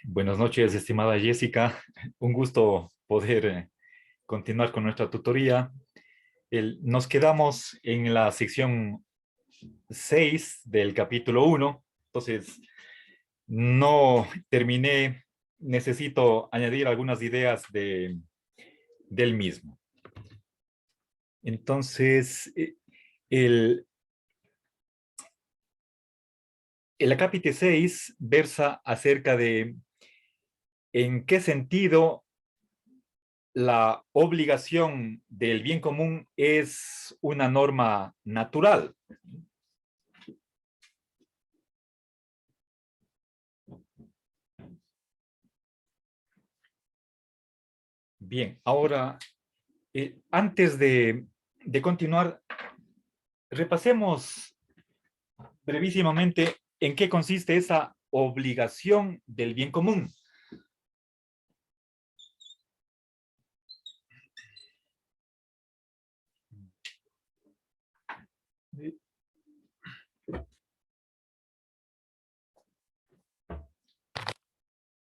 Buenas noches, estimada Jessica. Un gusto poder continuar con nuestra tutoría. Nos quedamos en la sección 6 del capítulo uno. Entonces, no terminé. Necesito añadir algunas ideas del mismo. Entonces, el, el acápite 6 versa acerca de en qué sentido la obligación del bien común es una norma natural. Bien, ahora, antes de continuar, repasemos brevísimamente en qué consiste esa obligación del bien común.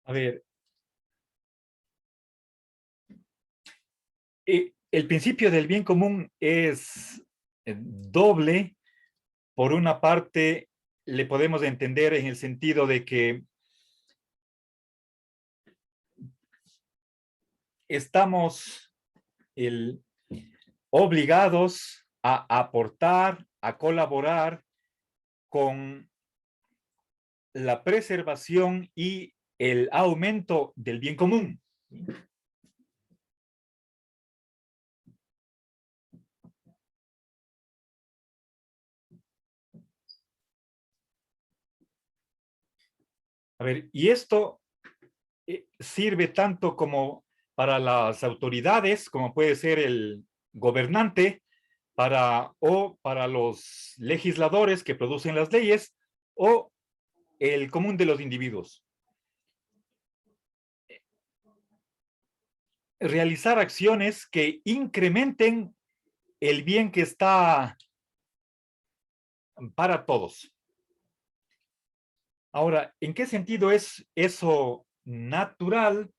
A ver, el principio del bien común es doble. Por una parte, le podemos entender en el sentido de que estamos obligados a aportar, a colaborar con la preservación y el aumento del bien común. A ver, y esto sirve tanto como para las autoridades, como puede ser el gobernante, o para los legisladores que producen las leyes, o el común de los individuos. Realizar acciones que incrementen el bien que está para todos. Ahora, ¿en qué sentido es eso natural?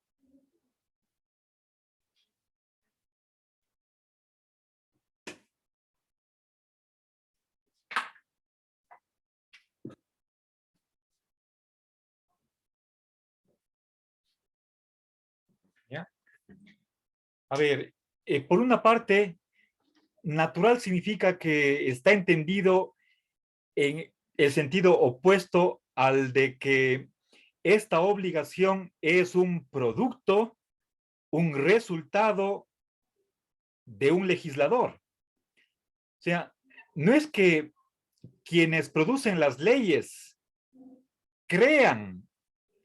¿Ya? A ver, por una parte, natural significa que está entendido en el sentido opuesto al de que esta obligación es un producto, un resultado de un legislador. O sea, no es que quienes producen las leyes crean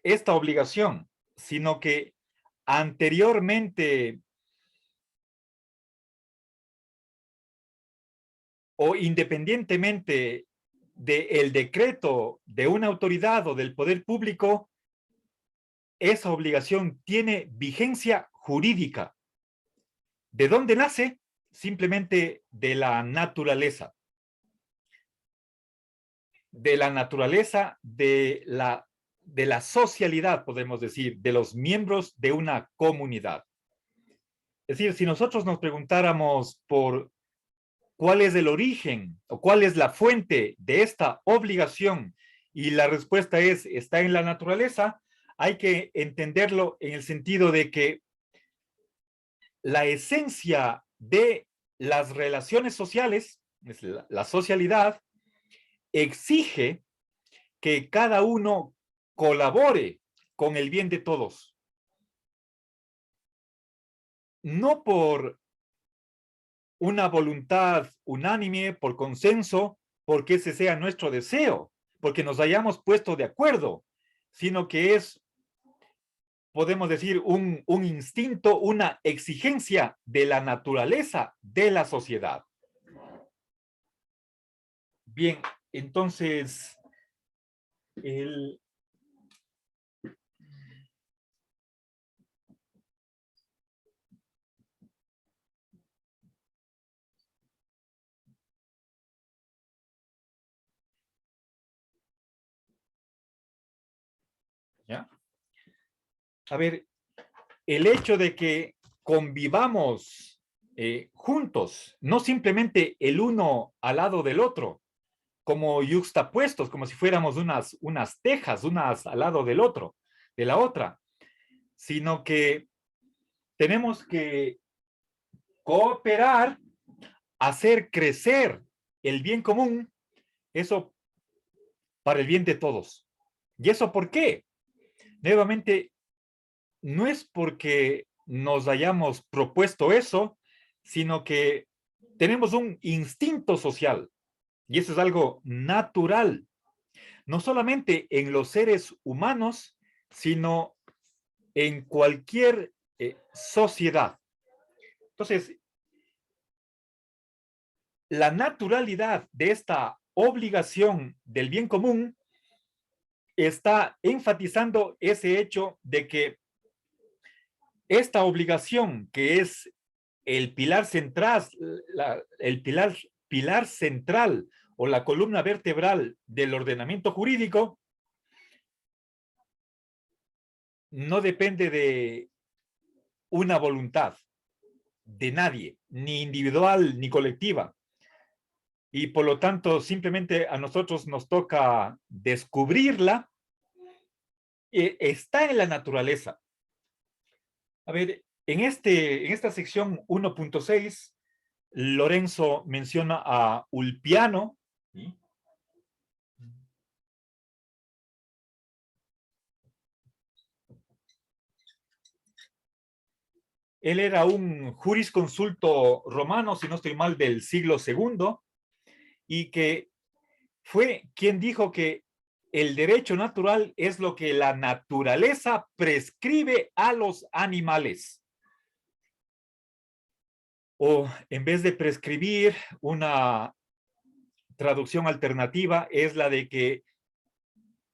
esta obligación, sino que anteriormente o independientemente del decreto de una autoridad o del poder público, esa obligación tiene vigencia jurídica. ¿De dónde nace? Simplemente de la naturaleza. De la naturaleza de la socialidad, podemos decir, de los miembros de una comunidad. Es decir, si nosotros nos preguntáramos por cuál es el origen o cuál es la fuente de esta obligación y la respuesta es está en la naturaleza, hay que entenderlo en el sentido de que la esencia de las relaciones sociales, la socialidad, exige que cada uno colabore con el bien de todos. No por una voluntad unánime, por consenso, porque ese sea nuestro deseo, porque nos hayamos puesto de acuerdo, sino que es, podemos decir, un instinto, una exigencia de la naturaleza de la sociedad. Bien, entonces, el, ¿ya? A ver, el hecho de que convivamos juntos, no simplemente el uno al lado del otro, como yuxtapuestos, como si fuéramos unas tejas, unas al lado del otro, de la otra, sino que tenemos que cooperar, hacer crecer el bien común, eso para el bien de todos. ¿Y eso por qué? Nuevamente, no es porque nos hayamos propuesto eso, sino que tenemos un instinto social y eso es algo natural, no solamente en los seres humanos, sino en cualquier sociedad. Entonces, la naturalidad de esta obligación del bien común está enfatizando ese hecho de que esta obligación, que es el pilar central, pilar central o la columna vertebral del ordenamiento jurídico, no depende de una voluntad de nadie, ni individual ni colectiva. Y por lo tanto, simplemente a nosotros nos toca descubrirla. Está en la naturaleza. A ver, en esta sección 1.6, Lorenzo menciona a Ulpiano, ¿sí? Él era un jurisconsulto romano, si no estoy mal, del siglo II, y que fue quien dijo que el derecho natural es lo que la naturaleza prescribe a los animales. O en vez de prescribir, una traducción alternativa es la de que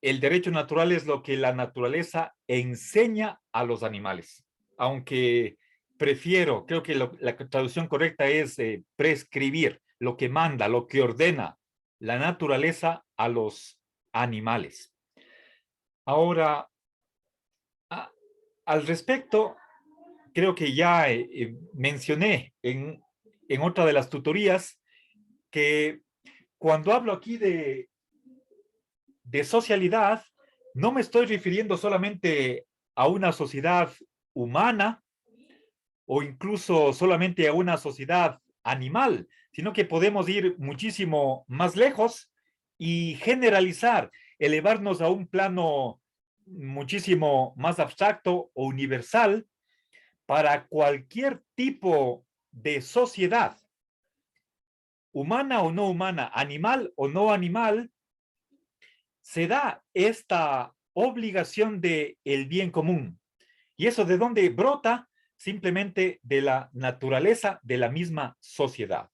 el derecho natural es lo que la naturaleza enseña a los animales. Aunque prefiero, creo que la traducción correcta es prescribir, lo que manda, lo que ordena la naturaleza a los animales. Ahora, al respecto, creo que ya mencioné en otra de las tutorías que cuando hablo aquí de socialidad, no me estoy refiriendo solamente a una sociedad humana o incluso solamente a una sociedad animal, sino que podemos ir muchísimo más lejos y generalizar, elevarnos a un plano muchísimo más abstracto o universal para cualquier tipo de sociedad, humana o no humana, animal o no animal, se da esta obligación de el bien común. ¿Y eso de dónde brota? Simplemente de la naturaleza de la misma sociedad.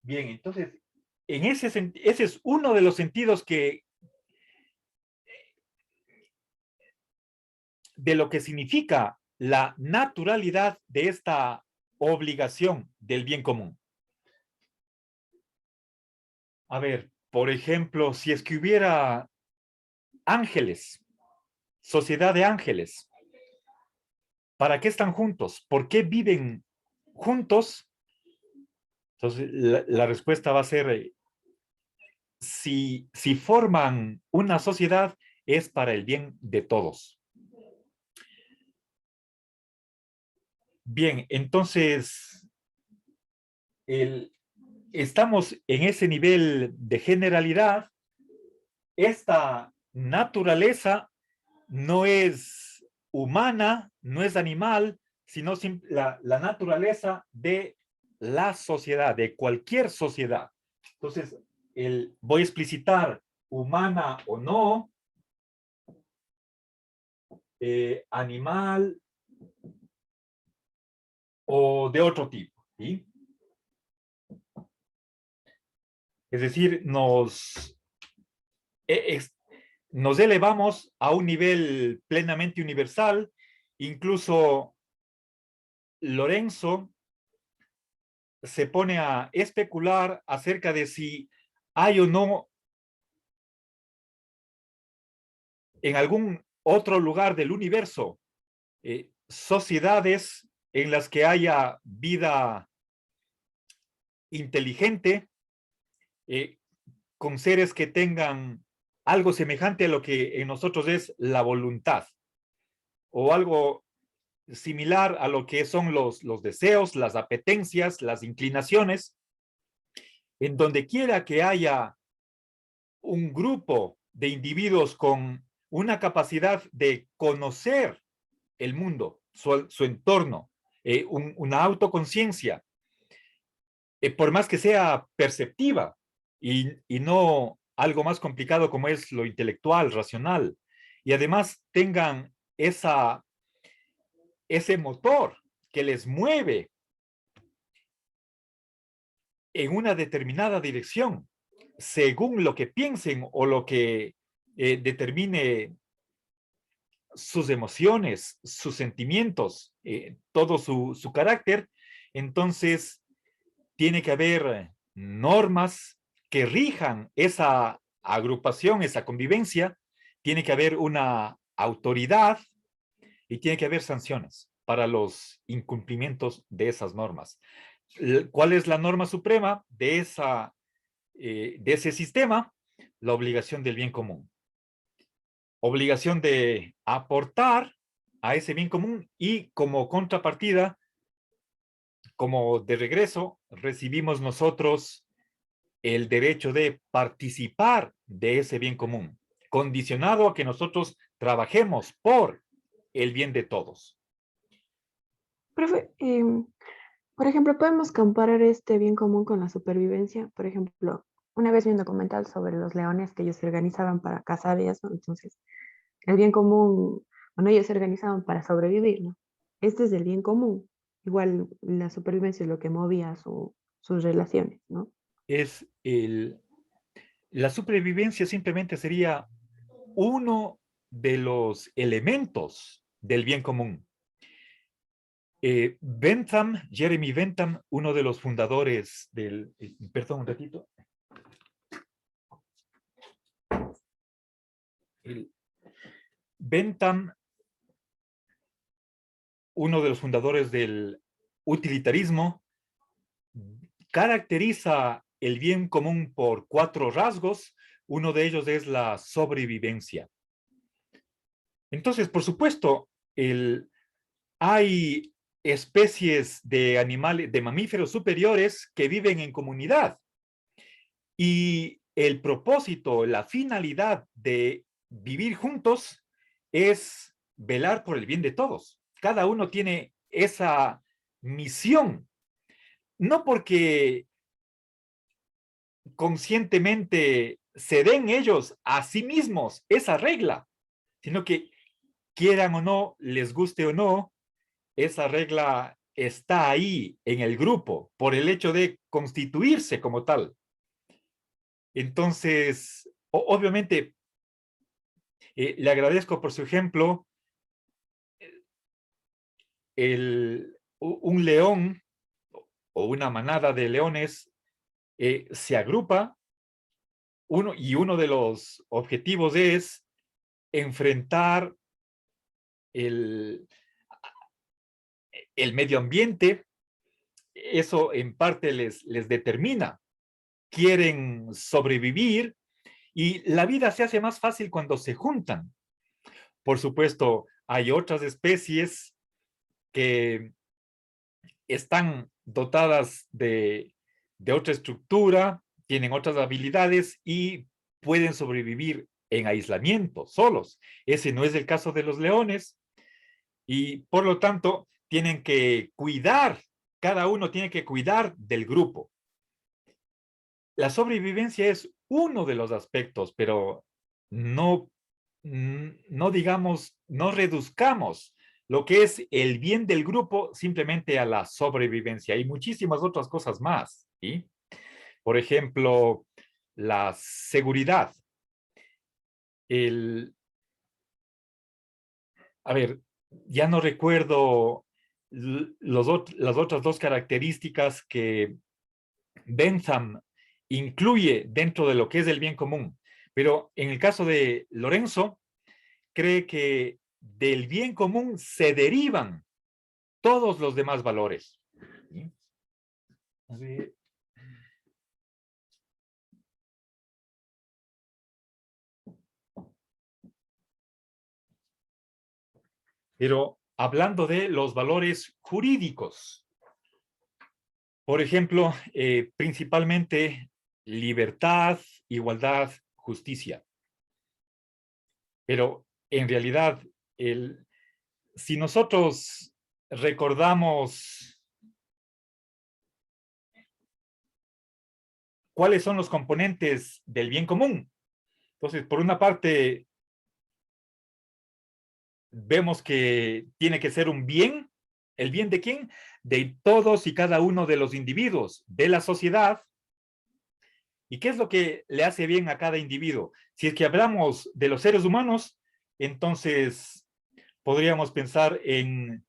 Bien, entonces, ese es uno de los sentidos de lo que significa la naturalidad de esta obligación del bien común. A ver, por ejemplo, si es que hubiera ángeles, sociedad de ángeles, ¿para qué están juntos? ¿Por qué viven juntos? Entonces, la respuesta va a ser, si forman una sociedad, es para el bien de todos. Bien, entonces, estamos en ese nivel de generalidad. Esta naturaleza no es humana, no es animal, sino la naturaleza de la sociedad, de cualquier sociedad. Entonces, voy a explicitar humana o no, animal o de otro tipo, ¿sí? Es decir, eh, nos elevamos a un nivel plenamente universal. Incluso Lorenzo se pone a especular acerca de si hay o no en algún otro lugar del universo, sociedades en las que haya vida inteligente, con seres que tengan algo semejante a lo que en nosotros es la voluntad, o algo similar a lo que son los deseos, las apetencias, las inclinaciones, en donde quiera que haya un grupo de individuos con una capacidad de conocer el mundo, su entorno, una autoconciencia, por más que sea perceptiva y no algo más complicado como es lo intelectual, racional, y además tengan ese motor que les mueve en una determinada dirección, según lo que piensen o lo que determine sus emociones, sus sentimientos, todo su carácter, entonces tiene que haber normas que rijan esa agrupación, esa convivencia, tiene que haber una autoridad y tiene que haber sanciones para los incumplimientos de esas normas. ¿Cuál es la norma suprema de ese sistema? La obligación del bien común. Obligación de aportar a ese bien común y como contrapartida, como de regreso, recibimos nosotros el derecho de participar de ese bien común, condicionado a que nosotros trabajemos por el bien de todos. Profe, por ejemplo, podemos comparar este bien común con la supervivencia. Por ejemplo, una vez vi un documental sobre los leones que ellos se organizaban para cazar y eso. Entonces, el bien común, bueno, ellos se organizaban para sobrevivir, ¿no? Este es el bien común. Igual la supervivencia es lo que movía sus relaciones, ¿no? Es la supervivencia simplemente sería uno de los elementos del bien común. Bentham, Jeremy Bentham, uno de los fundadores del... perdón, un ratito. Bentham, uno de los fundadores del utilitarismo, caracteriza el bien común por 4 rasgos. Uno de ellos es la sobrevivencia. Entonces, por supuesto, hay especies de animales, de mamíferos superiores que viven en comunidad. Y el propósito, la finalidad de vivir juntos es velar por el bien de todos. Cada uno tiene esa misión, no porque conscientemente se den ellos a sí mismos esa regla, sino que quieran o no, les guste o no, esa regla está ahí en el grupo por el hecho de constituirse como tal. Entonces, obviamente, le agradezco por su ejemplo. Un león o una manada de leones se agrupa y uno de los objetivos es enfrentar el, el medio ambiente. Eso en parte les determina. Quieren sobrevivir y la vida se hace más fácil cuando se juntan. Por supuesto, hay otras especies que están dotadas de otra estructura, tienen otras habilidades y pueden sobrevivir en aislamiento, solos. Ese no es el caso de los leones y por lo tanto tienen que cuidar, cada uno tiene que cuidar del grupo. La sobrevivencia es uno de los aspectos, pero no, no digamos, no reduzcamos lo que es el bien del grupo simplemente a la sobrevivencia. Hay muchísimas otras cosas más, ¿sí? Por ejemplo, la seguridad. A ver, ya no recuerdo las otras 2 características que Bentham incluye dentro de lo que es el bien común. Pero en el caso de Lorenzo, cree que del bien común se derivan todos los demás valores. ¿Sí? A ver. Pero hablando de los valores jurídicos, por ejemplo, principalmente libertad, igualdad, justicia. Pero en realidad, si nosotros recordamos cuáles son los componentes del bien común, entonces, por una parte, vemos que tiene que ser un bien. ¿El bien de quién? De todos y cada uno de los individuos, de la sociedad. ¿Y qué es lo que le hace bien a cada individuo? Si es que hablamos de los seres humanos, entonces podríamos pensar en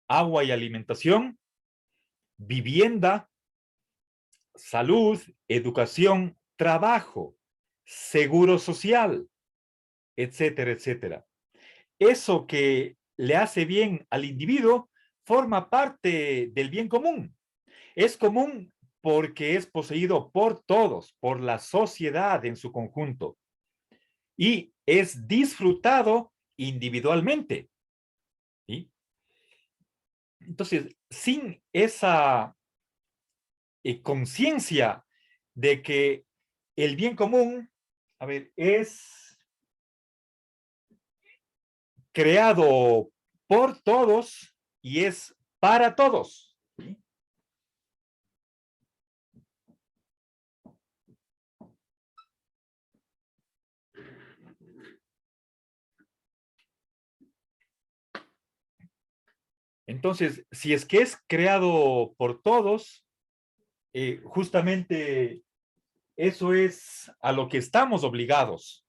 agua y alimentación, vivienda, salud, educación, trabajo, seguro social, etcétera, etcétera. Eso que le hace bien al individuo forma parte del bien común. Es común porque es poseído por todos, por la sociedad en su conjunto, y es disfrutado individualmente. ¿Sí? Entonces, sin esa conciencia de que el bien común, a ver, es creado por todos y es para todos. ¿Sí? Entonces, si es que es creado por todos, justamente eso es a lo que estamos obligados.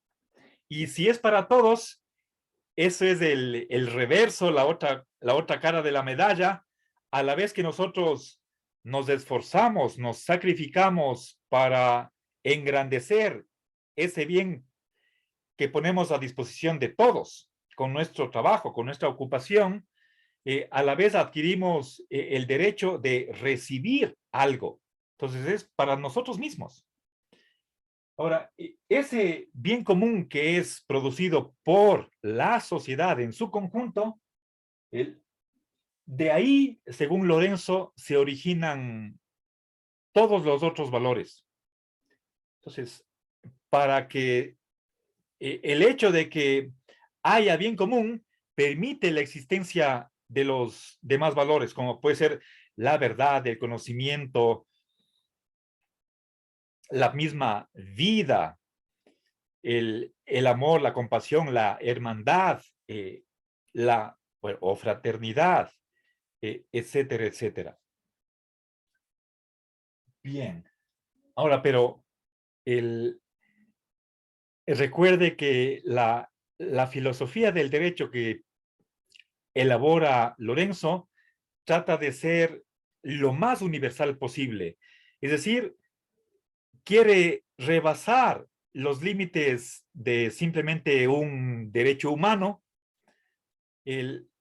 Y si es para todos, eso es el reverso, la otra cara de la medalla, a la vez que nosotros nos esforzamos, nos sacrificamos para engrandecer ese bien que ponemos a disposición de todos con nuestro trabajo, con nuestra ocupación, a la vez adquirimos el derecho de recibir algo. Entonces es para nosotros mismos. Ahora, ese bien común que es producido por la sociedad en su conjunto, de ahí, según Lorenzo, se originan todos los otros valores. Entonces, para que el hecho de que haya bien común permite la existencia de los demás valores, como puede ser la verdad, el conocimiento, la misma vida, el amor, la compasión, la hermandad, bueno, o fraternidad, etcétera, etcétera. Bien. Ahora, pero recuerde que la filosofía del derecho que elabora Lorenzo trata de ser lo más universal posible. Es decir, quiere rebasar los límites de simplemente un derecho humano,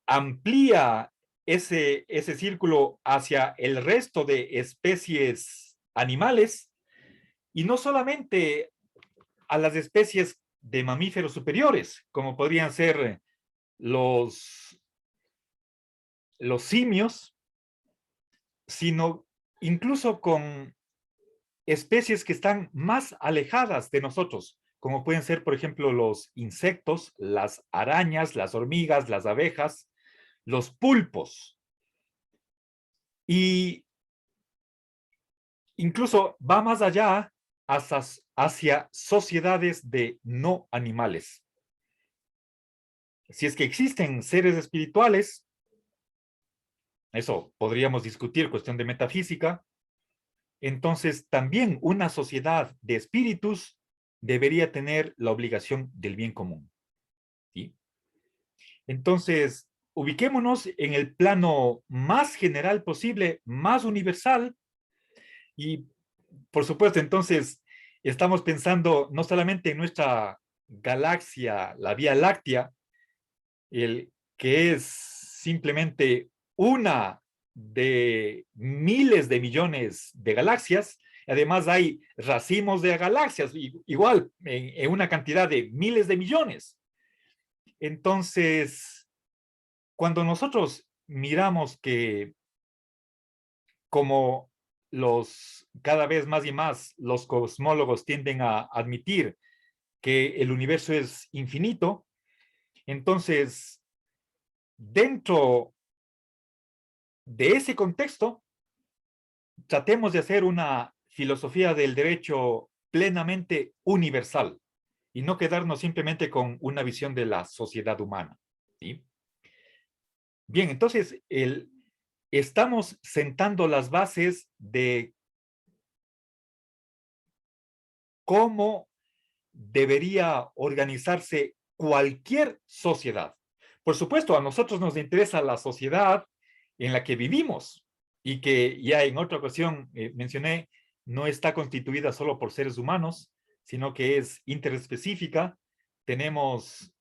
amplía ese círculo hacia el resto de especies animales y no solamente a las especies de mamíferos superiores, como podrían ser los simios, sino incluso con especies que están más alejadas de nosotros, como pueden ser, por ejemplo, los insectos, las arañas, las hormigas, las abejas, los pulpos. Y incluso va más allá hacia sociedades de no animales. Si es que existen seres espirituales, eso podríamos discutir, cuestión de metafísica, entonces también una sociedad de espíritus debería tener la obligación del bien común. ¿Sí? Entonces, ubiquémonos en el plano más general posible, más universal, y por supuesto, entonces, estamos pensando no solamente en nuestra galaxia, la Vía Láctea, que es simplemente una de miles de millones de galaxias. Además hay racimos de galaxias, igual en una cantidad de miles de millones. Entonces, cuando nosotros miramos que como cada vez más y más los cosmólogos tienden a admitir que el universo es infinito, entonces, dentro de ese contexto, tratemos de hacer una filosofía del derecho plenamente universal y no quedarnos simplemente con una visión de la sociedad humana. ¿Sí? Bien, entonces estamos sentando las bases de cómo debería organizarse cualquier sociedad. Por supuesto, a nosotros nos interesa la sociedad en la que vivimos y que ya en otra ocasión mencioné, no está constituida solo por seres humanos, sino que es interespecífica. Tenemos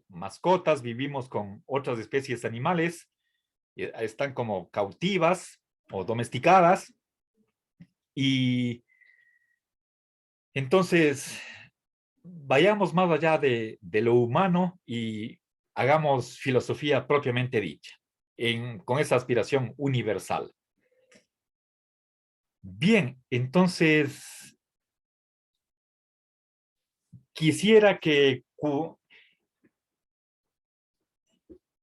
mascotas, vivimos con otras especies animales, están como cautivas o domesticadas. Y entonces, vayamos más allá de lo humano y hagamos filosofía propiamente dicha, con esa aspiración universal. Bien, entonces quisiera que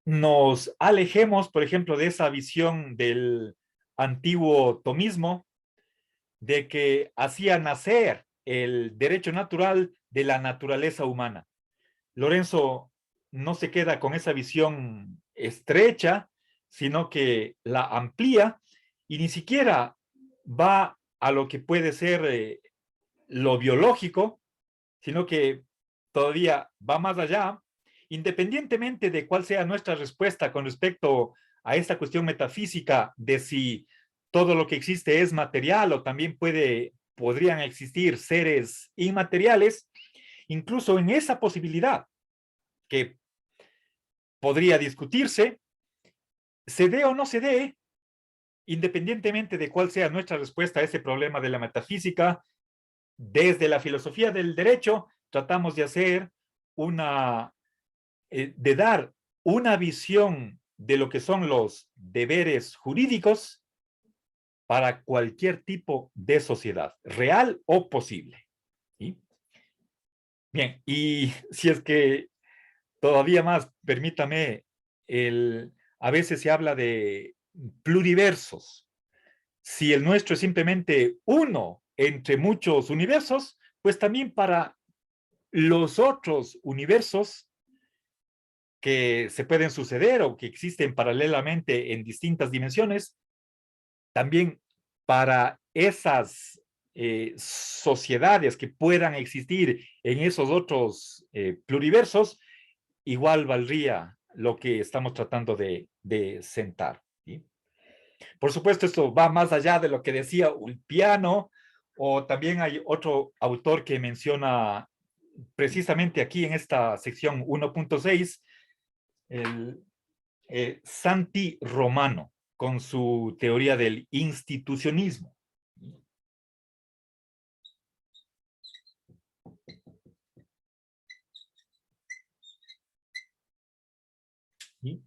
nos alejemos, por ejemplo, de esa visión del antiguo tomismo, de que hacía nacer el derecho natural de la naturaleza humana. Lorenzo no se queda con esa visión estrecha, sino que la amplía y ni siquiera va a lo que puede ser lo biológico, sino que todavía va más allá, independientemente de cuál sea nuestra respuesta con respecto a esta cuestión metafísica de si todo lo que existe es material o también podrían existir seres inmateriales, incluso en esa posibilidad que podría discutirse, se dé o no se dé, independientemente de cuál sea nuestra respuesta a ese problema de la metafísica, desde la filosofía del derecho tratamos de hacer de dar una visión de lo que son los deberes jurídicos para cualquier tipo de sociedad, real o posible. ¿Sí? Bien, y si es que todavía más, permítame, a veces se habla de pluriversos. Si el nuestro es simplemente uno entre muchos universos, pues también para los otros universos que se pueden suceder o que existen paralelamente en distintas dimensiones, también para esas sociedades que puedan existir en esos otros pluriversos, igual valdría lo que estamos tratando de sentar. ¿Sí? Por supuesto, esto va más allá de lo que decía Ulpiano, o también hay otro autor que menciona precisamente aquí en esta sección 1.6, el Santi Romano, con su teoría del institucionismo. ¿Sí?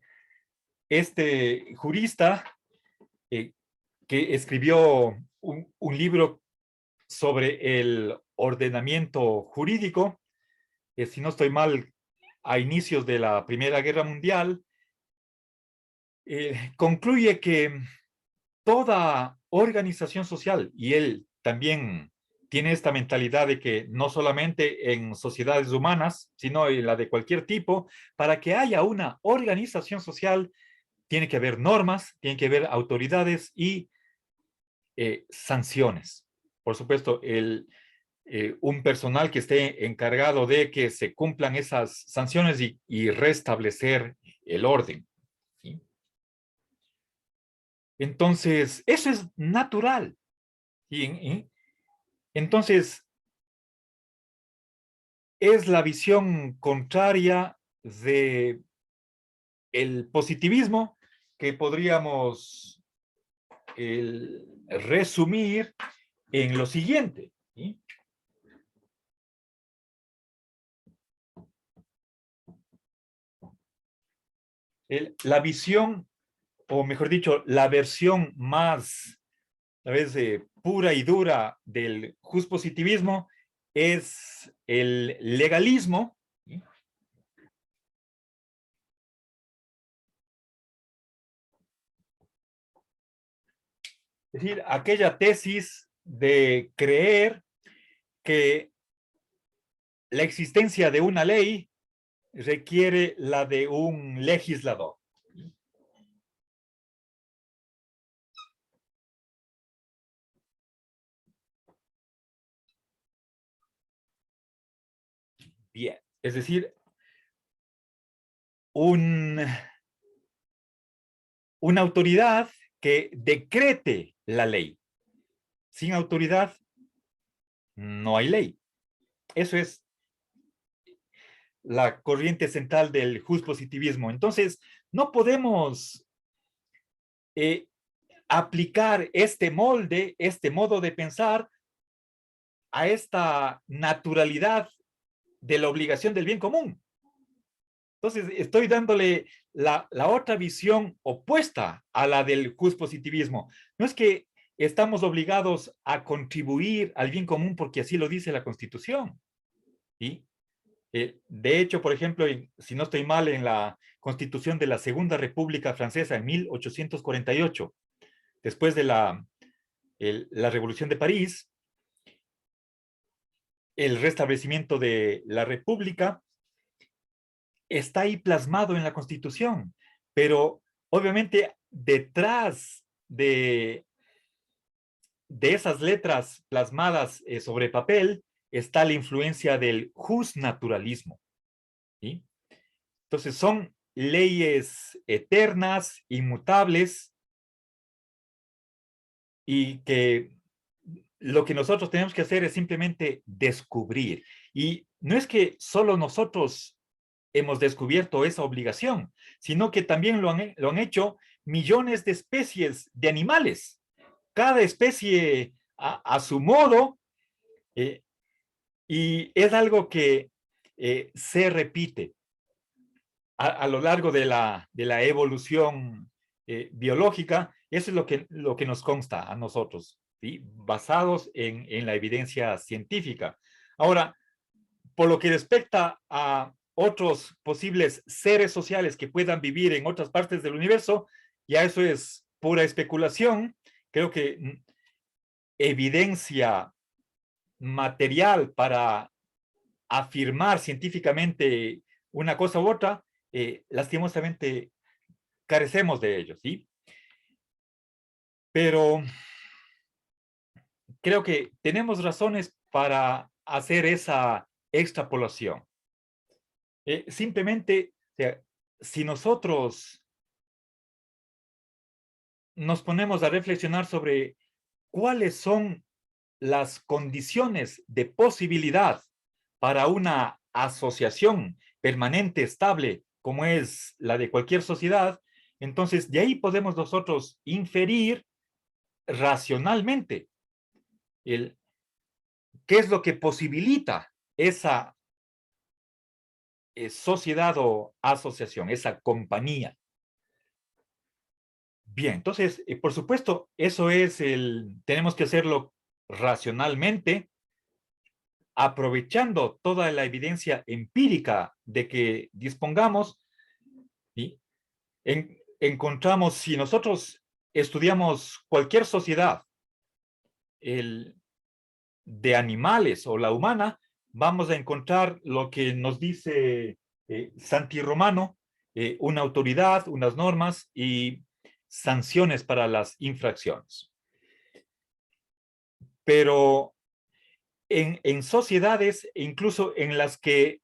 Este jurista que escribió un libro sobre el ordenamiento jurídico, si no estoy mal, a inicios de la Primera Guerra Mundial, concluye que toda organización social, y él también tiene esta mentalidad de que no solamente en sociedades humanas, sino en la de cualquier tipo, para que haya una organización social, tiene que haber normas, tiene que haber autoridades y sanciones. Por supuesto, un personal que esté encargado de que se cumplan esas sanciones y restablecer el orden. ¿Sí? Entonces, eso es natural. Y entonces, es la visión contraria de el positivismo, que podríamos resumir en lo siguiente, ¿sí? La visión, o mejor dicho, la versión más, a veces, pura y dura del positivismo es el legalismo, ¿sí? Es decir, aquella tesis de creer que la existencia de una ley requiere la de un legislador. Bien, es decir, un, una autoridad que decrete la ley. Sin autoridad no hay ley. Eso es la corriente central del positivismo. Entonces, no podemos eh, aplicar este molde, este modo de pensar a esta naturalidad de la obligación del bien común. Entonces, estoy dándole la otra visión opuesta a la del positivismo. No es que estamos obligados a contribuir al bien común porque así lo dice la Constitución, ¿sí? De hecho, por ejemplo, si no estoy mal, en la Constitución de la Segunda República Francesa en 1848, después de la Revolución de París, el restablecimiento de la República está ahí plasmado en la Constitución, pero obviamente detrás de esas letras plasmadas sobre papel está la influencia del justnaturalismo, ¿sí? Entonces son leyes eternas, inmutables, y que lo que nosotros tenemos que hacer es simplemente descubrir. Y no es que solo nosotros hemos descubierto esa obligación, sino que también lo han hecho millones de especies de animales, cada especie a su modo, eh, y es algo que se repite a lo largo de la evolución biológica. Eso es lo que nos consta a nosotros, ¿sí? Basados en la evidencia científica. Ahora, por lo que respecta a otros posibles seres sociales que puedan vivir en otras partes del universo, ya eso es pura especulación. Creo que evidencia material para afirmar científicamente una cosa u otra, lastimosamente carecemos de ello, ¿sí? Pero creo que tenemos razones para hacer esa extrapolación. Simplemente, o sea, si nosotros nos ponemos a reflexionar sobre cuáles son las condiciones de posibilidad para una asociación permanente, estable, como es la de cualquier sociedad, entonces de ahí podemos nosotros inferir racionalmente el, qué es lo que posibilita esa sociedad o asociación, esa compañía. Bien, entonces, por supuesto, eso es tenemos que hacerlo racionalmente, aprovechando toda la evidencia empírica de que dispongamos, y encontramos, si nosotros estudiamos cualquier sociedad de animales o la humana, vamos a encontrar lo que nos dice Santi Romano, una autoridad, unas normas y sanciones para las infracciones. Pero en sociedades, incluso en las que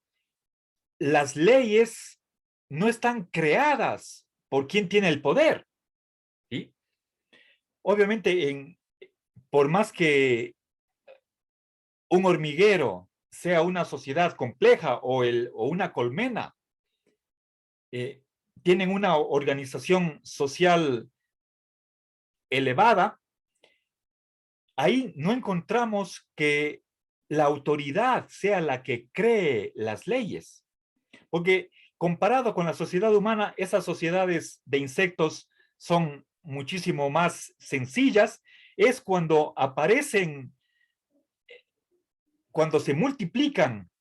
las leyes no están creadas por quien tiene el poder, ¿sí? Obviamente, por más que un hormiguero sea una sociedad compleja o una colmena, tienen una organización social elevada, ahí no encontramos que la autoridad sea la que cree las leyes, porque comparado con la sociedad humana, esas sociedades de insectos son muchísimo más sencillas. Es cuando aparecen, cuando se multiplican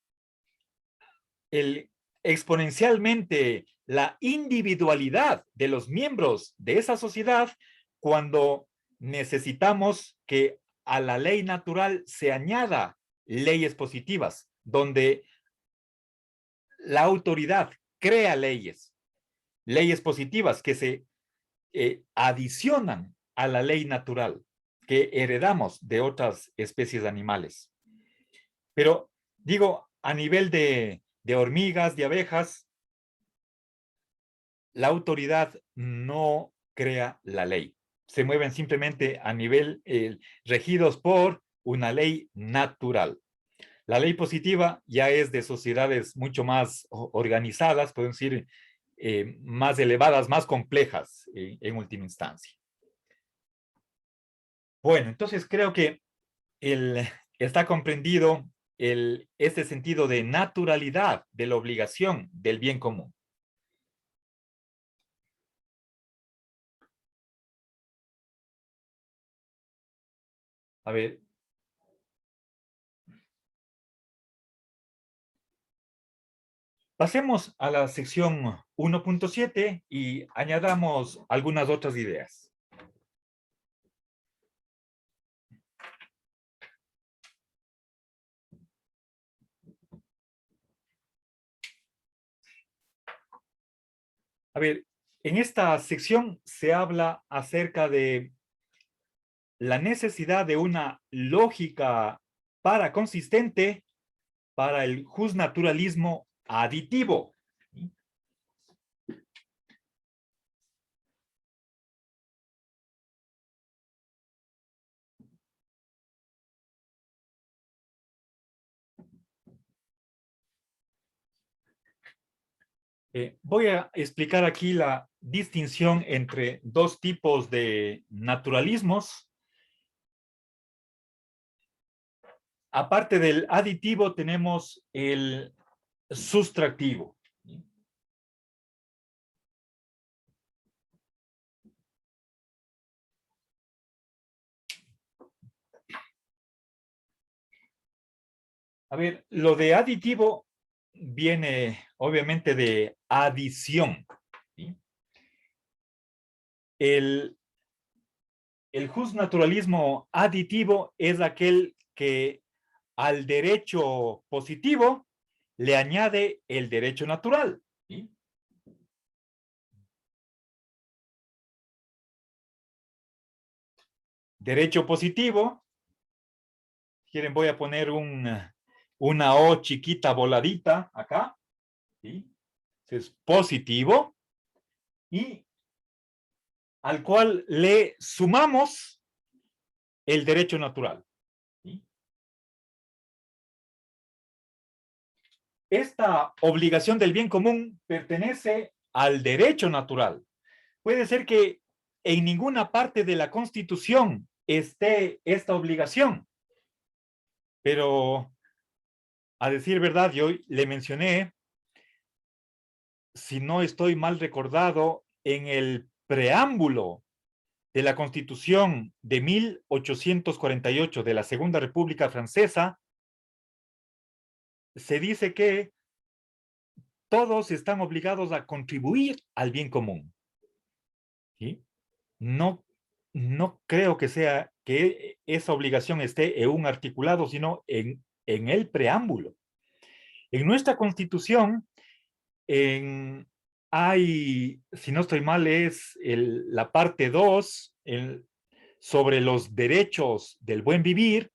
exponencialmente la individualidad de los miembros de esa sociedad, cuando necesitamos que a la ley natural se añada leyes positivas, donde la autoridad crea leyes positivas que se adicionan a la ley natural que heredamos de otras especies animales. Pero digo, a nivel de hormigas, de abejas, la autoridad no crea la ley. Se mueven simplemente a nivel regidos por una ley natural. La ley positiva ya es de sociedades mucho más organizadas, pueden decir, más elevadas, más complejas en última instancia. Bueno, entonces creo que está comprendido este sentido de naturalidad, de la obligación del bien común. A ver. Pasemos a la sección 1.7 y añadamos algunas otras ideas. A ver, en esta sección se habla acerca de la necesidad de una lógica consistente para el justnaturalismo aditivo. Voy a explicar aquí la distinción entre dos tipos de naturalismos. Aparte del aditivo, tenemos el sustractivo. A ver, lo de aditivo viene obviamente de adición, ¿sí? El justnaturalismo aditivo es aquel que al derecho positivo le añade el derecho natural, ¿sí? Derecho positivo, quieren, voy a poner una O chiquita voladita acá, ¿sí? Es positivo, y al cual le sumamos el derecho natural, ¿sí? Esta obligación del bien común pertenece al derecho natural. Puede ser que en ninguna parte de la Constitución esté esta obligación, pero a decir verdad, yo le mencioné, si no estoy mal recordado, en el preámbulo de la Constitución de 1848 de la Segunda República Francesa, se dice que todos están obligados a contribuir al bien común, ¿sí? No, no creo que sea que esa obligación esté en un articulado, sino en el preámbulo. En nuestra Constitución, hay, si no estoy mal, es la parte 2, sobre los derechos del buen vivir.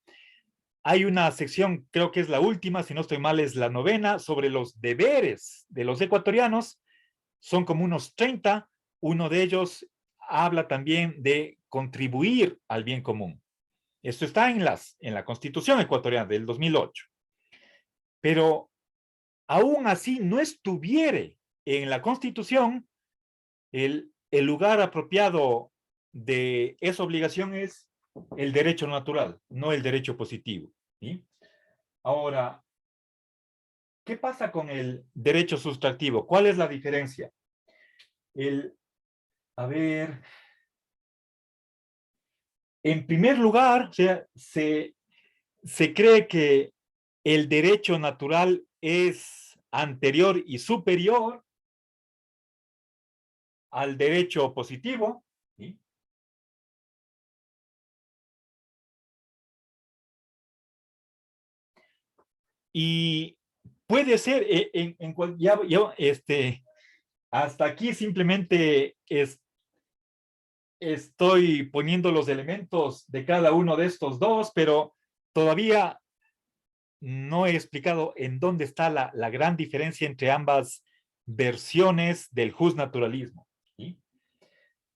Hay una sección, creo que es la última, si no estoy mal, es la 9ª, sobre los deberes de los ecuatorianos. Son como unos 30. Uno de ellos habla también de contribuir al bien común. Esto está en la Constitución ecuatoriana del 2008. Pero aún así no estuviere en la Constitución, el lugar apropiado de esa obligación es el derecho natural, no el derecho positivo. ¿Sí? Ahora, ¿qué pasa con el derecho sustractivo? ¿Cuál es la diferencia? A ver, en primer lugar, o sea, se cree que el derecho natural es anterior y superior al derecho positivo, ¿sí? Y puede ser, hasta aquí simplemente estoy poniendo los elementos de cada uno de estos dos, pero todavía no he explicado en dónde está la gran diferencia entre ambas versiones del justnaturalismo. ¿Sí?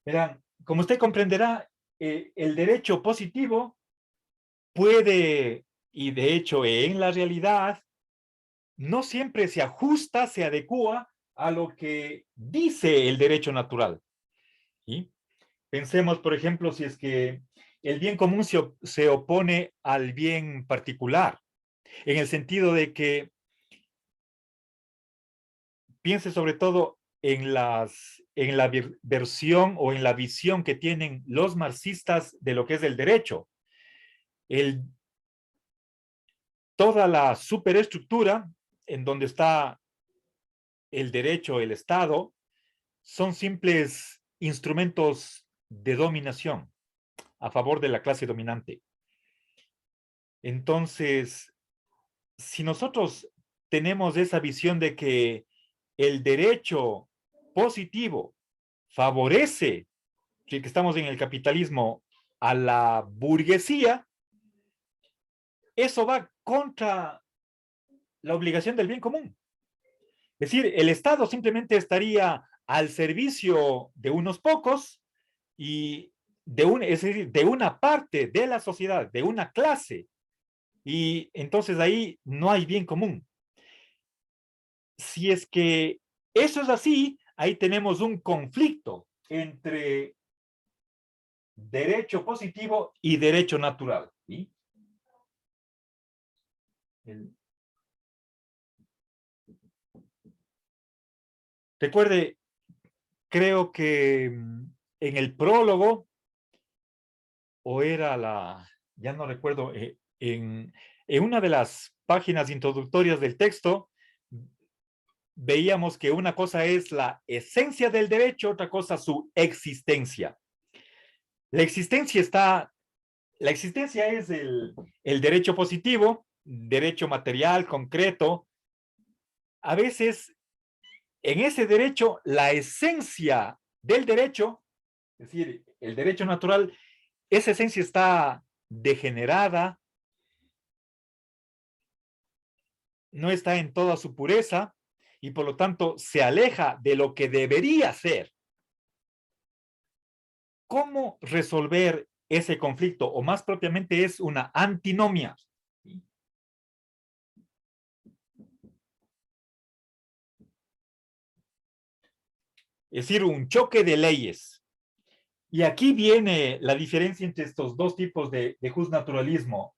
Verán, como usted comprenderá, el derecho positivo puede, y de hecho en la realidad, no siempre se ajusta, se adecua a lo que dice el derecho natural. ¿Sí? Pensemos, por ejemplo, si es que el bien común se opone al bien particular, en el sentido de que piense sobre todo en la versión o en la visión que tienen los marxistas de lo que es el derecho. El, toda la superestructura en donde está el derecho, el Estado, son simples instrumentos de dominación a favor de la clase dominante. Entonces, si nosotros tenemos esa visión de que el derecho positivo favorece, que estamos en el capitalismo, a la burguesía, eso va contra la obligación del bien común. Es decir, el Estado simplemente estaría al servicio de unos pocos y es decir, de una parte de la sociedad, de una clase, y entonces ahí no hay bien común. Si es que eso es así, ahí tenemos un conflicto entre derecho positivo y derecho natural. ¿Sí? Recuerde, creo que en el prólogo, o era ya no recuerdo, en una de las páginas introductorias del texto, veíamos que una cosa es la esencia del derecho, otra cosa su existencia. La existencia la existencia es el derecho positivo, derecho material, concreto. A veces, en ese derecho, la esencia del derecho, es decir, el derecho natural, esa esencia está degenerada, no está en toda su pureza y por lo tanto se aleja de lo que debería ser. ¿Cómo resolver ese conflicto? O más propiamente es una antinomia. Es decir, un choque de leyes. Y aquí viene la diferencia entre estos dos tipos de justnaturalismo.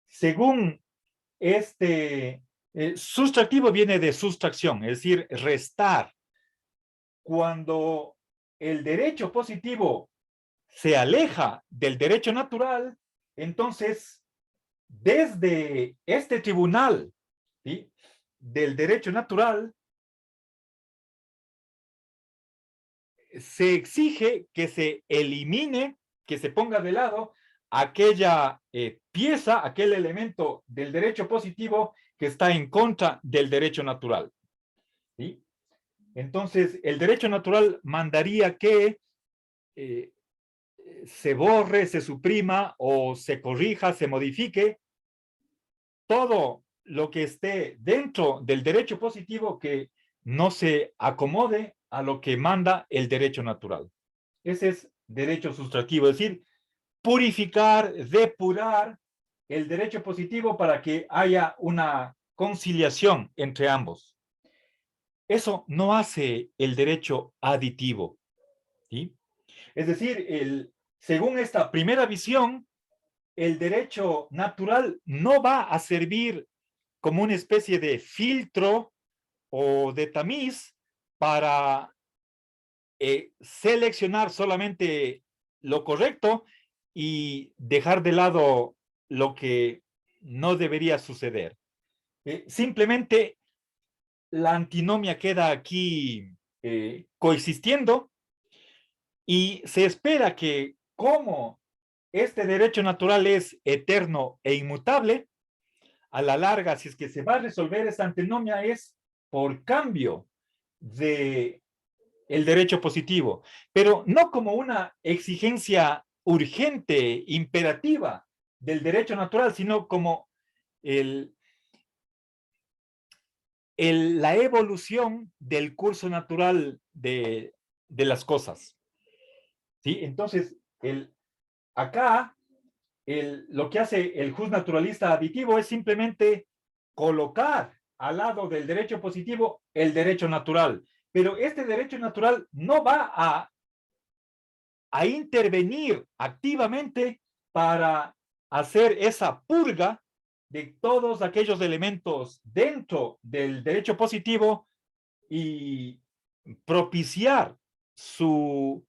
Según sustractivo viene de sustracción, es decir, restar. Cuando el derecho positivo se aleja del derecho natural, entonces, desde este tribunal, ¿sí?, del derecho natural, se exige que se elimine, que se ponga de lado aquella pieza, aquel elemento del derecho positivo que está en contra del derecho natural. ¿Sí? Entonces, el derecho natural mandaría que se borre, se suprima o se corrija, se modifique todo lo que esté dentro del derecho positivo que no se acomode a lo que manda el derecho natural. Ese es derecho sustractivo, es decir, purificar, depurar el derecho positivo para que haya una conciliación entre ambos. eso no hace el derecho aditivo, ¿sí? Es decir, según esta primera visión, el derecho natural no va a servir como una especie de filtro o de tamiz para seleccionar solamente lo correcto y dejar de lado lo que no debería suceder. Simplemente la antinomia queda aquí coexistiendo y se espera que como este derecho natural es eterno e inmutable, a la larga, si es que se va a resolver esta antinomia, es por cambio de el derecho positivo, pero no como una exigencia urgente, imperativa del derecho natural, sino como el, la evolución del curso natural de las cosas. ¿Sí? Entonces, acá lo que hace el justnaturalista aditivo es simplemente colocar al lado del derecho positivo el derecho natural. Pero este derecho natural no va a intervenir activamente para hacer esa purga de todos aquellos elementos dentro del derecho positivo y propiciar su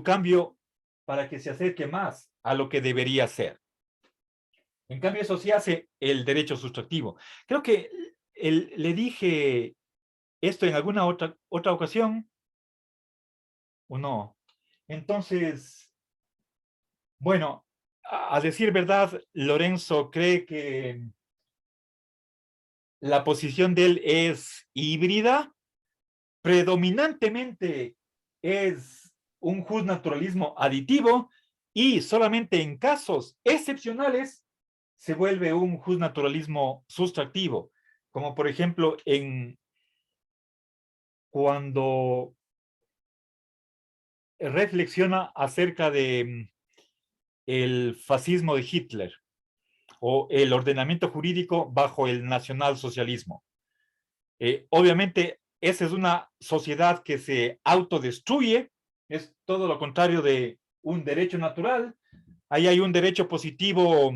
cambio para que se acerque más a lo que debería ser. En cambio, eso sí hace el derecho sustractivo. Creo que le dije esto en alguna otra ocasión, ¿o no? Entonces, bueno, a decir verdad, Lorenzo cree que la posición de él es híbrida, predominantemente es un justnaturalismo aditivo y solamente en casos excepcionales se vuelve un justnaturalismo sustractivo, como por ejemplo cuando reflexiona acerca de el fascismo de Hitler o el ordenamiento jurídico bajo el nacionalsocialismo. Obviamente, esa es una sociedad que se autodestruye, es todo lo contrario de un derecho natural. Ahí hay un derecho positivo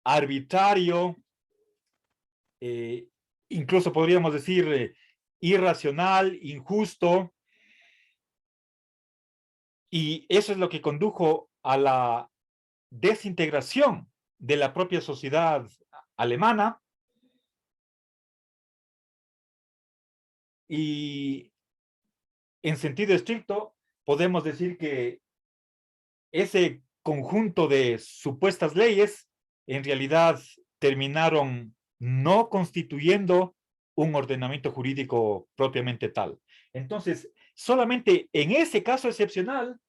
arbitrario, eh, incluso podríamos decir irracional, injusto, y eso es lo que condujo a la desintegración de la propia sociedad alemana y en sentido estricto podemos decir que ese conjunto de supuestas leyes en realidad terminaron no constituyendo un ordenamiento jurídico propiamente tal. Entonces, solamente en ese caso excepcional,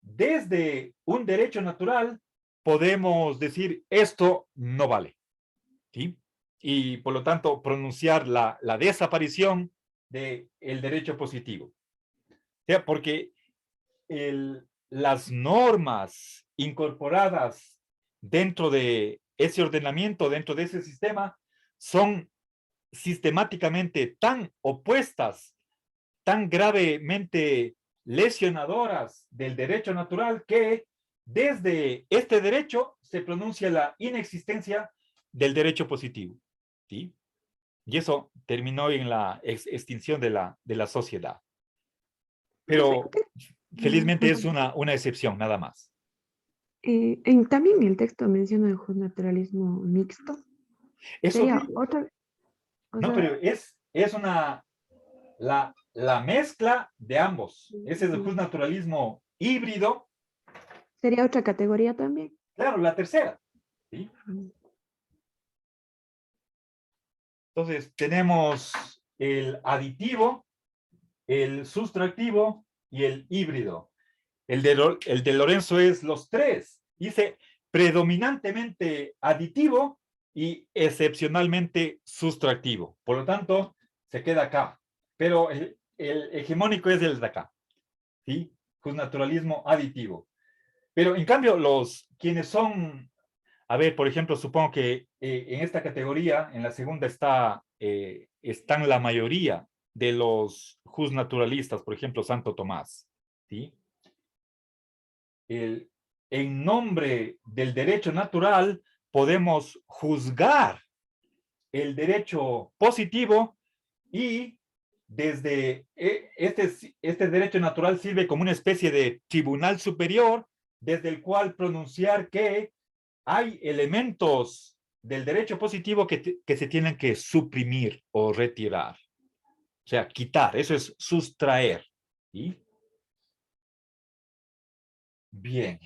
desde un derecho natural, podemos decir esto no vale. ¿Sí? Y por lo tanto pronunciar la desaparición del derecho positivo. O sea, porque las normas incorporadas dentro de ese ordenamiento, dentro de ese sistema, son sistemáticamente tan opuestas, tan gravemente lesionadoras del derecho natural que desde este derecho se pronuncia la inexistencia del derecho positivo. ¿Sí? Y eso terminó en la extinción de la sociedad. Pero felizmente es una excepción, nada más. También el texto menciona el justnaturalismo mixto. Eso Sería sí, otra, o no, sea, pero es la mezcla de ambos. Ese es el justnaturalismo híbrido, sería otra categoría también. claro, la tercera. ¿Sí? Entonces, tenemos el aditivo, el sustractivo y el híbrido. El de Lorenzo es los tres. Dice predominantemente aditivo y excepcionalmente sustractivo. Por lo tanto, se queda acá. Pero el hegemónico es el de acá. ¿Sí? Justnaturalismo aditivo. Pero en cambio, quienes son, a ver, por ejemplo, supongo que en esta categoría, en la segunda están la mayoría de los justnaturalistas, por ejemplo, Santo Tomás, ¿sí? En nombre del derecho natural podemos juzgar el derecho positivo y desde este derecho natural sirve como una especie de tribunal superior desde el cual pronunciar que hay elementos del derecho positivo que se tienen que suprimir o retirar. O sea, quitar, eso es sustraer. ¿Sí? Bien.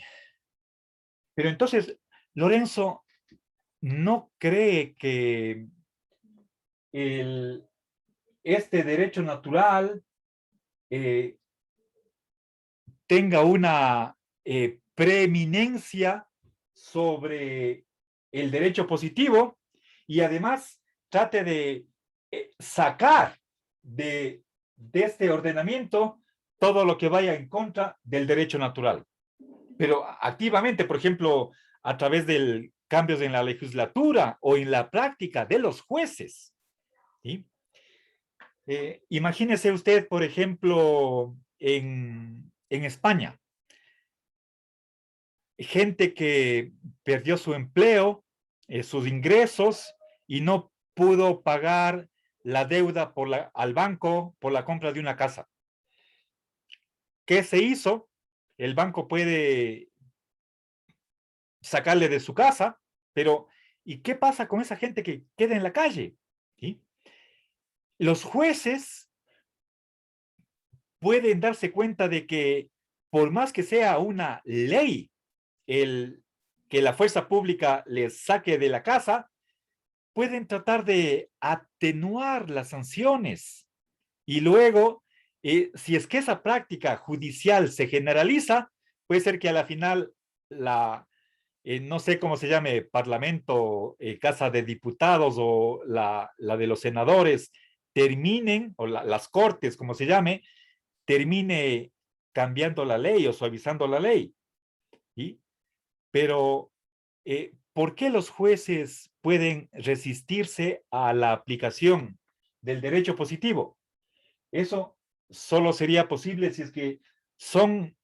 Pero entonces, Lorenzo no cree que el, este derecho natural eh, tenga una preeminencia sobre el derecho positivo y además trate de sacar de este ordenamiento todo lo que vaya en contra del derecho natural. Pero activamente, por ejemplo, a través de cambios en la legislatura o en la práctica de los jueces. ¿Sí? Imagínese usted, por ejemplo, en España, gente que perdió su empleo, sus ingresos y no pudo pagar la deuda al banco por la compra de una casa. ¿Qué se hizo? El banco puede sacarle de su casa, pero ¿y qué pasa con esa gente que queda en la calle? ¿Sí? Los jueces pueden darse cuenta de que por más que sea una ley que la fuerza pública les saque de la casa, pueden tratar de atenuar las sanciones y luego, si es que esa práctica judicial se generaliza, puede ser que a la final no sé cómo se llame, Parlamento, Casa de Diputados o la de los senadores, terminen, o las cortes, como se llame, termine cambiando la ley o suavizando la ley. ¿Sí? Pero, ¿por qué los jueces pueden resistirse a la aplicación del derecho positivo? Eso solo sería posible si es que son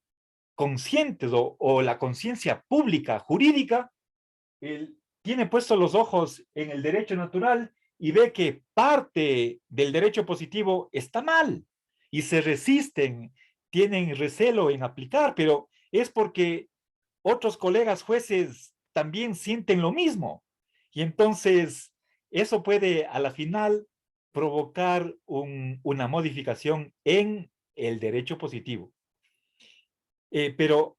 conscientes o la conciencia pública jurídica tiene puestos los ojos en el derecho natural y ve que parte del derecho positivo está mal y se resisten, tienen recelo en aplicar, pero es porque otros colegas jueces también sienten lo mismo. Y entonces eso puede a la final provocar una modificación en el derecho positivo. Pero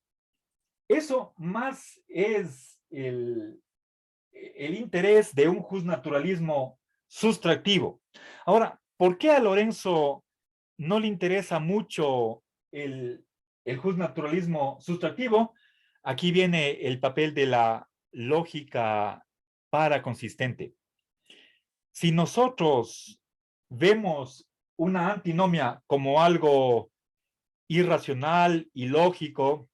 eso más es el interés de un justnaturalismo sustractivo. Ahora, ¿por qué a Lorenzo no le interesa mucho el justnaturalismo sustractivo? Aquí viene el papel de la lógica paraconsistente. Si nosotros vemos una antinomia como algo irracional, ilógico,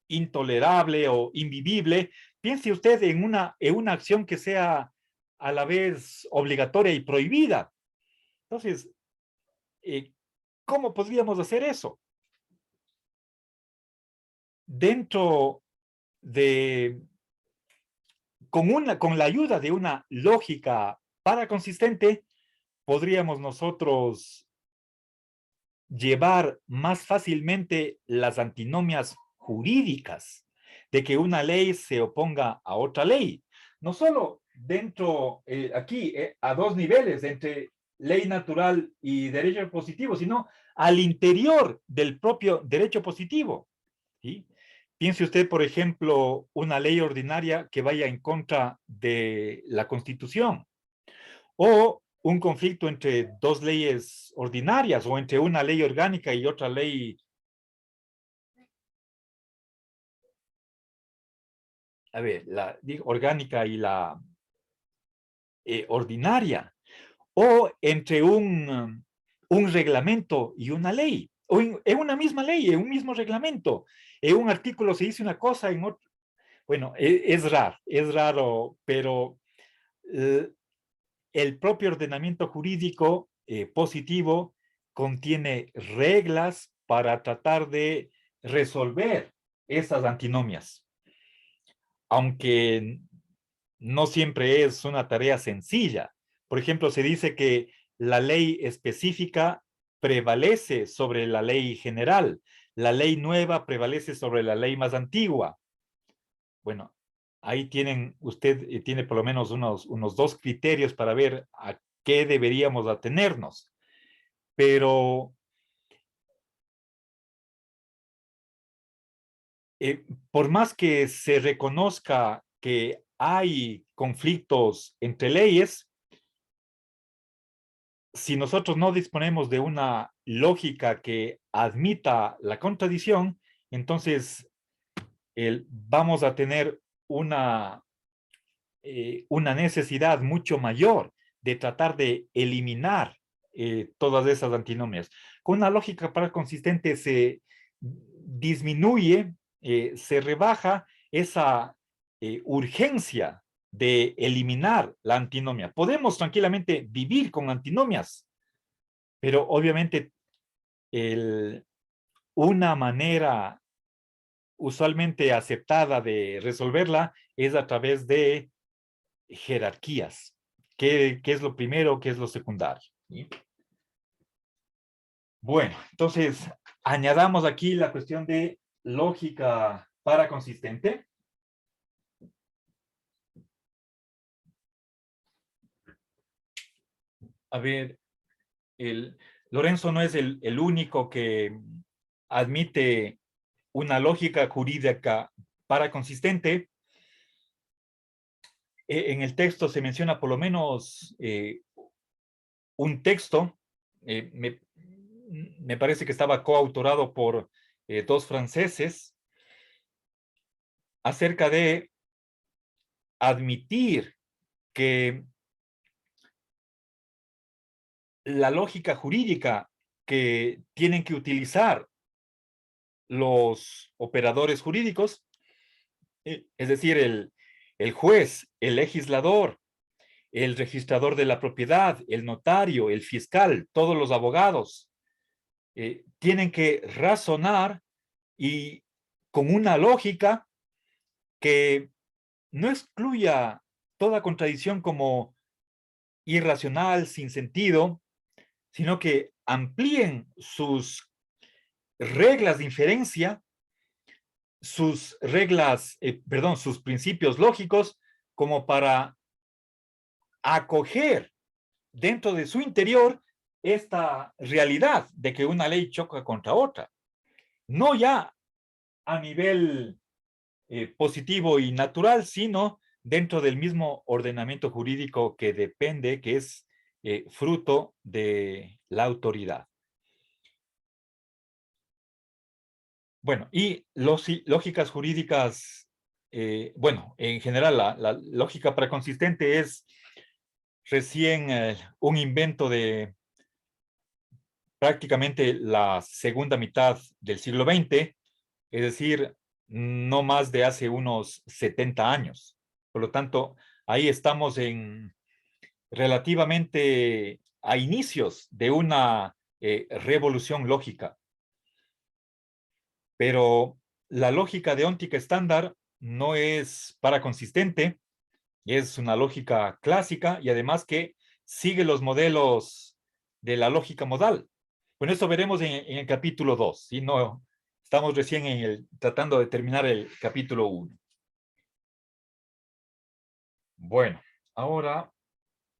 intolerable o invivible, piense usted en una acción que sea a la vez obligatoria y prohibida. Entonces, ¿cómo podríamos hacer eso? Dentro de, con la ayuda de una lógica paraconsistente, podríamos nosotros llevar más fácilmente las antinomias jurídicas de que una ley se oponga a otra ley. No solo dentro, aquí, a dos niveles, entre ley natural y derecho positivo, sino al interior del propio derecho positivo. ¿Sí? Piense usted, por ejemplo, una ley ordinaria que vaya en contra de la Constitución o un conflicto entre dos leyes ordinarias o entre una ley orgánica y otra ley, a ver, la orgánica y la ordinaria, o entre un reglamento y una ley, o en una misma ley, en un mismo reglamento. En un artículo se dice una cosa, en otro. Bueno, es raro, pero el propio ordenamiento jurídico positivo contiene reglas para tratar de resolver esas antinomias, aunque no siempre es una tarea sencilla. Por ejemplo, se dice que la ley específica prevalece sobre la ley general, la ley nueva prevalece sobre la ley más antigua. Bueno, ahí usted tiene por lo menos unos dos criterios para ver a qué deberíamos atenernos. Pero por más que se reconozca que hay conflictos entre leyes, si nosotros no disponemos de una lógica que admita la contradicción, entonces vamos a tener una necesidad mucho mayor de tratar de eliminar todas esas antinomias. Con una lógica para consistente se disminuye, se rebaja esa urgencia de eliminar la antinomia. Podemos tranquilamente vivir con antinomias, pero obviamente una manera usualmente aceptada de resolverla es a través de jerarquías. ¿Qué es lo primero? ¿Qué es lo secundario? ¿Sí? Bueno, entonces añadamos aquí la cuestión de lógica para consistente. A ver, Lorenzo no es el único que admite una lógica jurídica para consistente. En el texto se menciona por lo menos un texto, me parece que estaba coautorado por dos franceses, acerca de admitir que la lógica jurídica que tienen que utilizar los operadores jurídicos, es decir, el juez, el legislador, el registrador de la propiedad, el notario, el fiscal, todos los abogados, tienen que razonar y con una lógica que no excluya toda contradicción como irracional, sin sentido, sino que amplíen sus reglas de inferencia, sus principios lógicos, como para acoger dentro de su interior esta realidad de que una ley choca contra otra. No ya a nivel positivo y natural, sino dentro del mismo ordenamiento jurídico que depende, que es fruto de la autoridad. Bueno, y lógicas jurídicas, bueno, en general la lógica preconsistente es recién un invento de prácticamente la segunda mitad del siglo XX, es decir, no más de hace unos 70 años. Por lo tanto, ahí estamos en relativamente a inicios de una revolución lógica. Pero la lógica deóntica estándar no es paraconsistente, es una lógica clásica y además que sigue los modelos de la lógica modal. Bueno, eso veremos en el capítulo 2, ¿sí? No, estamos recién tratando de terminar el capítulo 1. Bueno, ahora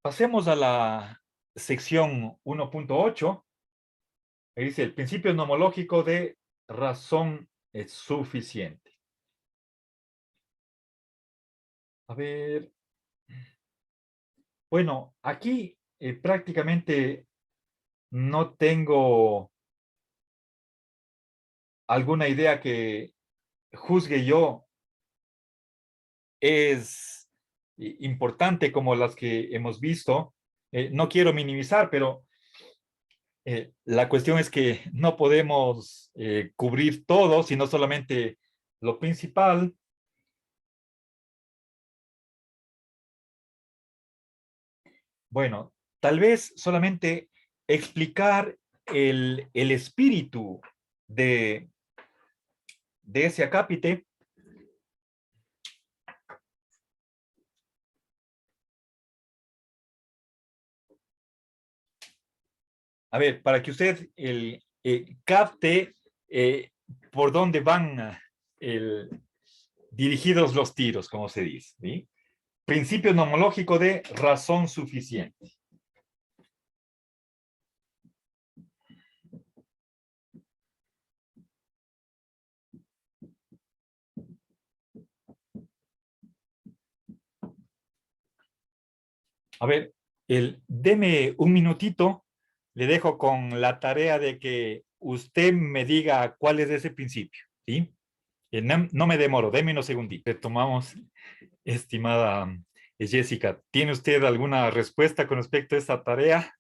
pasemos a la sección 1.8. Dice, el principio nomológico de razón es suficiente. A ver, bueno, aquí prácticamente no tengo alguna idea que juzgue yo es importante como las que hemos visto. No quiero minimizar, pero la cuestión es que no podemos cubrir todo, sino solamente lo principal. Bueno, tal vez solamente explicar el espíritu de ese acápite. A ver, para que usted capte por dónde van dirigidos los tiros, como se dice, ¿sí? Principio nomológico de razón suficiente. A ver, deme un minutito, le dejo con la tarea de que usted me diga cuál es ese principio, ¿sí? No me demoro, deme unos segunditos. Retomamos, estimada Jessica. ¿Tiene usted alguna respuesta con respecto a esta tarea?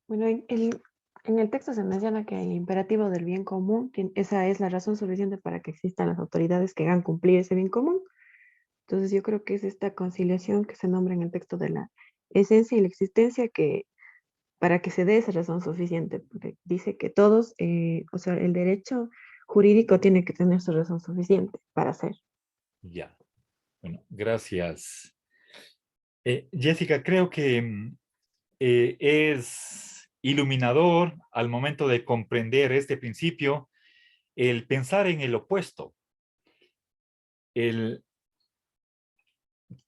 Bueno, en el texto se menciona que el imperativo del bien común, esa es la razón suficiente para que existan las autoridades que hagan cumplir ese bien común. Entonces yo creo que es esta conciliación que se nombra en el texto de la esencia y la existencia que para que se dé esa razón suficiente, porque dice que todos, o sea, el derecho jurídico tiene que tener su razón suficiente para ser. Ya, bueno, gracias. Jessica, creo que es iluminador al momento de comprender este principio el pensar en el opuesto.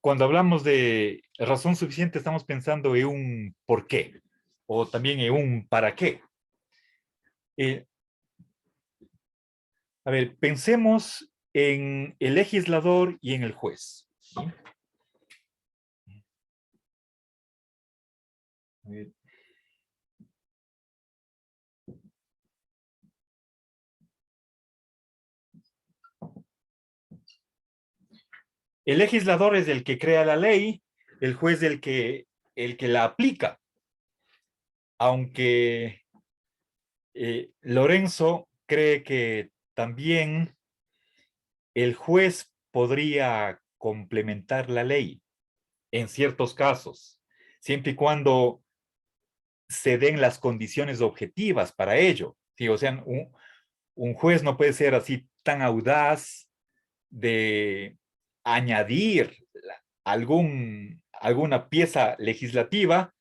Cuando hablamos de razón suficiente, estamos pensando en un por qué o también en un para qué. Eh, a ver, pensemos en el legislador y en el juez, ¿sí? A ver. El legislador es el que crea la ley, el juez el que la aplica. Aunque Lorenzo cree que también el juez podría complementar la ley en ciertos casos, siempre y cuando se den las condiciones objetivas para ello. ¿Sí? O sea, un juez no puede ser así tan audaz de añadir alguna pieza legislativa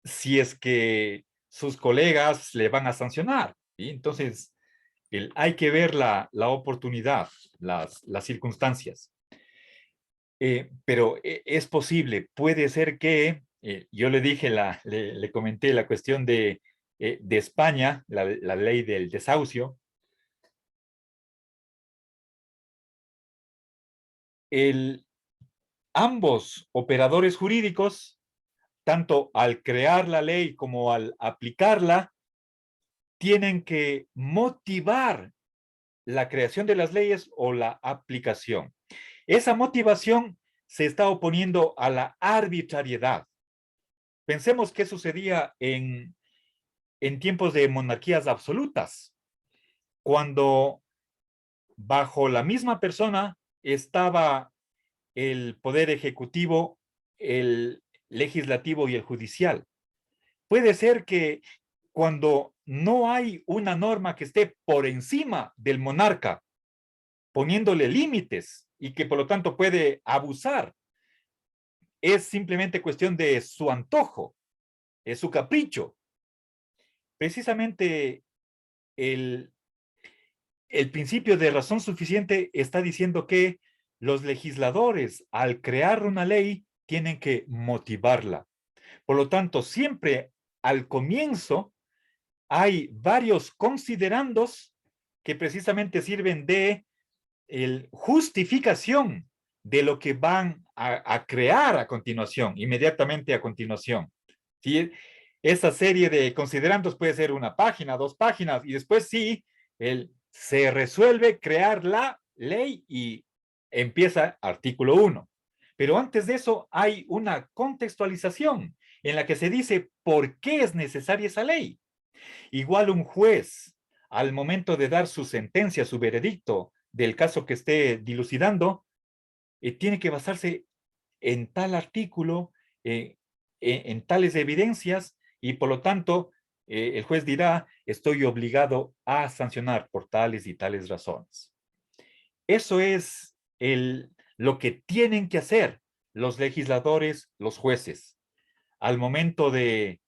si es que sus colegas le van a sancionar. ¿Sí? Entonces, hay que ver la oportunidad, las circunstancias. Pero es posible, puede ser que, yo le dije, le comenté la cuestión de España, la ley del desahucio. Ambos operadores jurídicos, tanto al crear la ley como al aplicarla, tienen que motivar la creación de las leyes o la aplicación. Esa motivación se está oponiendo a la arbitrariedad. Pensemos qué sucedía en tiempos de monarquías absolutas, cuando bajo la misma persona estaba el poder ejecutivo, el legislativo y el judicial. Puede ser que cuando no hay una norma que esté por encima del monarca, poniéndole límites y que por lo tanto puede abusar, es simplemente cuestión de su antojo, es su capricho. Precisamente el, el principio de razón suficiente está diciendo que los legisladores, al crear una ley, tienen que motivarla. Por lo tanto, siempre al comienzo hay varios considerandos que precisamente sirven de justificación de lo que van a crear a continuación, inmediatamente a continuación. ¿Sí? Esa serie de considerandos puede ser una página, dos páginas, y después sí, se resuelve crear la ley y empieza artículo 1. Pero antes de eso hay una contextualización en la que se dice por qué es necesaria esa ley. Igual un juez, al momento de dar su sentencia, su veredicto del caso que esté dilucidando, tiene que basarse en tal artículo, en tales evidencias, y por lo tanto el juez dirá, estoy obligado a sancionar por tales y tales razones. Eso es lo que tienen que hacer los legisladores, los jueces, al momento de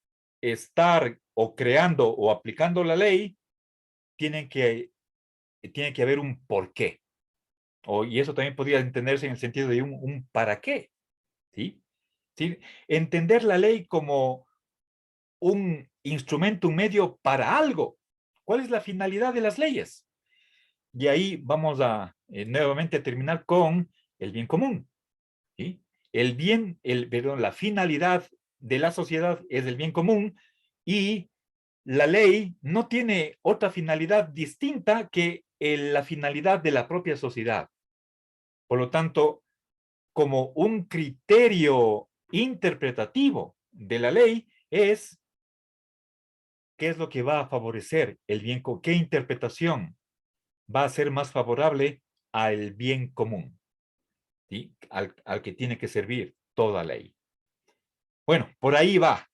estar o creando o aplicando la ley, tiene que haber un porqué. Y eso también podría entenderse en el sentido de un para qué. ¿Sí? ¿Sí? Entender la ley como un instrumento, un medio para algo. ¿Cuál es la finalidad de las leyes? Y ahí vamos a nuevamente terminar con el bien común. ¿Sí? Perdón, la finalidad de la sociedad es el bien común y la ley no tiene otra finalidad distinta que la finalidad de la propia sociedad. Por lo tanto, como un criterio interpretativo de la ley es qué es lo que va a favorecer el bien común, qué interpretación va a ser más favorable al bien común, ¿sí? Al que tiene que servir toda ley. Bueno, por ahí va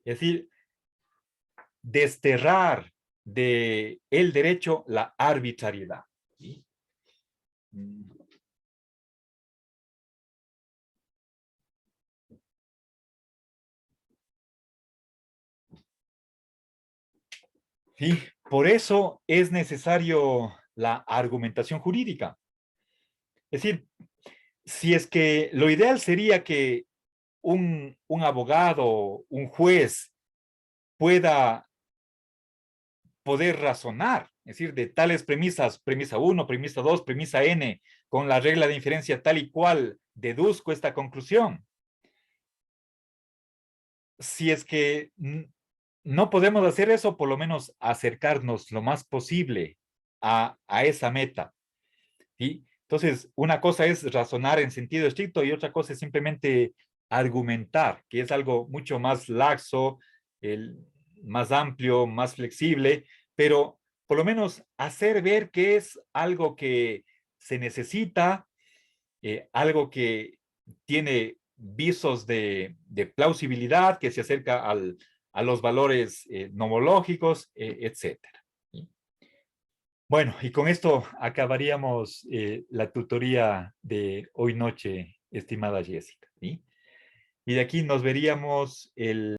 es decir, desterrar de el derecho la arbitrariedad. ¿Sí? Sí, por eso es necesario la argumentación jurídica. Es decir, si es que lo ideal sería que un abogado, un juez, pueda poder razonar, es decir, de tales premisas, premisa 1, premisa 2, premisa N, con la regla de inferencia tal y cual, deduzco esta conclusión. Si es que no podemos hacer eso, por lo menos acercarnos lo más posible a esa meta. ¿Sí? Entonces, una cosa es razonar en sentido estricto y otra cosa es simplemente argumentar, que es algo mucho más laxo, más amplio, más flexible, pero por lo menos hacer ver que es algo que se necesita, algo que tiene visos de plausibilidad, que se acerca a los valores nomológicos, etcétera. Bueno, y con esto acabaríamos la tutoría de hoy noche, estimada Jessica. ¿Sí? Y de aquí nos veríamos el